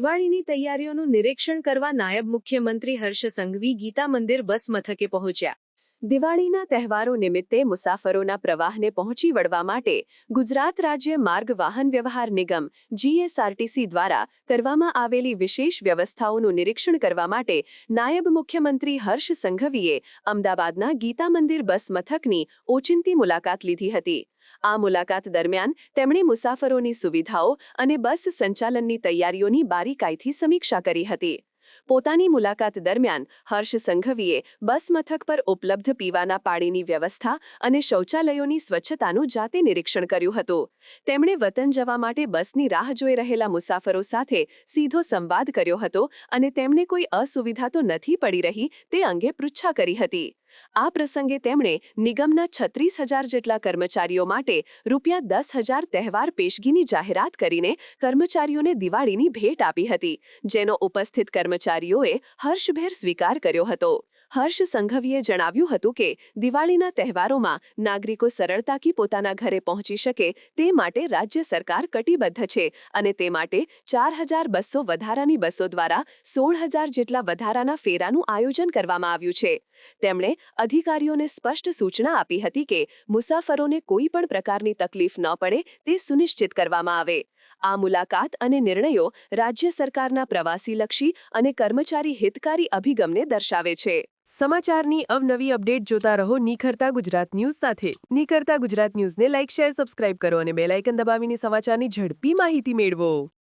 દિવાળીની તૈયારીઓનું નિરીક્ષણ કરવા નાયબ મુખ્યમંત્રી હર્ષ સંઘવી ગીતા મંદિર બસ મથકે પહોંચ્યા। દિવાળીના તહેવારો નિમિત્તે મુસાફરોના પ્રવાહને પહોંચી વળવા માટે ગુજરાત રાજ્ય માર્ગ વાહન વ્યવહાર નિગમ GSRTC દ્વારા કરવામાં આવેલી વિશેષ વ્યવસ્થાઓનું નિરીક્ષણ કરવા માટે નાયબ મુખ્યમંત્રી હર્ષ સંઘવીએ અમદાવાદના ગીતા મંદિર બસ મથકની ઓચિંતી મુલાકાત લીધી હતી। આ મુલાકાત દરમિયાન તેમણે મુસાફરોની સુવિધાઓ અને બસ સંચાલનની તૈયારીઓની બારીકાઈથી સમીક્ષા કરી હતી। પોતાની મુલાકાત દરમિયાન હર્ષ સંઘવીએ બસ મથક પર ઉપલબ્ધ પીવાના પાણીની વ્યવસ્થા અને શૌચાલયોની સ્વચ્છતાનું જાતે નિરીક્ષણ કર્યું હતું। તેમણે વતન જવા માટે બસની રાહ જોઈ રહેલા મુસાફરો સાથે સીધો સંવાદ કર્યો હતો અને તેમને કોઈ અસુવિધા તો નથી પડી રહી તે અંગે પૃચ્છા કરી હતી। આ પ્રસંગે તેમણે નિગમના 36,000 જેટલા કર્મચારીઓ માટે ₹10,000 તહેવાર પેશગીની જાહેરાત કરીને કર્મચારીઓને દિવાળીની ભેટ આપી હતી, જેનો ઉપસ્થિત કર્મચારીઓએ હર્ષભેર સ્વીકાર કર્યો હતો। હર્ષ સંઘવીએ જણાવ્યું હતું કે દિવાળીના તહેવારોમાં નાગરિકો સરળતાથી પોતાના ઘરે પહોંચી શકે તે માટે રાજ્ય સરકાર કટિબદ્ધ છે અને તે માટે 4,200 વધારાની બસો દ્વારા 16,000 જેટલા વધારાના ફેરાનું આયોજન કરવામાં આવ્યું છે। તેમણે અધિકારીઓને સ્પષ્ટ સૂચના આપી હતી કે મુસાફરોને કોઈ પણ પ્રકારની તકલીફ ન પડે તે સુનિશ્ચિત કરવામાં આવે। આ મુલાકાત અને નિર્ણયો રાજ્ય સરકારના પ્રવાસીલક્ષી અને કર્મચારી હિતકારી અભિગમને દર્શાવે છે। સમાચારની અવનવી અપડેટ જોતા રહો નિખરતા ગુજરાત ન્યૂઝ સાથે। નિખરતા ગુજરાત ન્યૂઝને લાઇક, શેર, સબસ્ક્રાઇબ કરો અને બેલ આઇકન દબાવીને સમાચારની ઝડપી માહિતી મેળવો।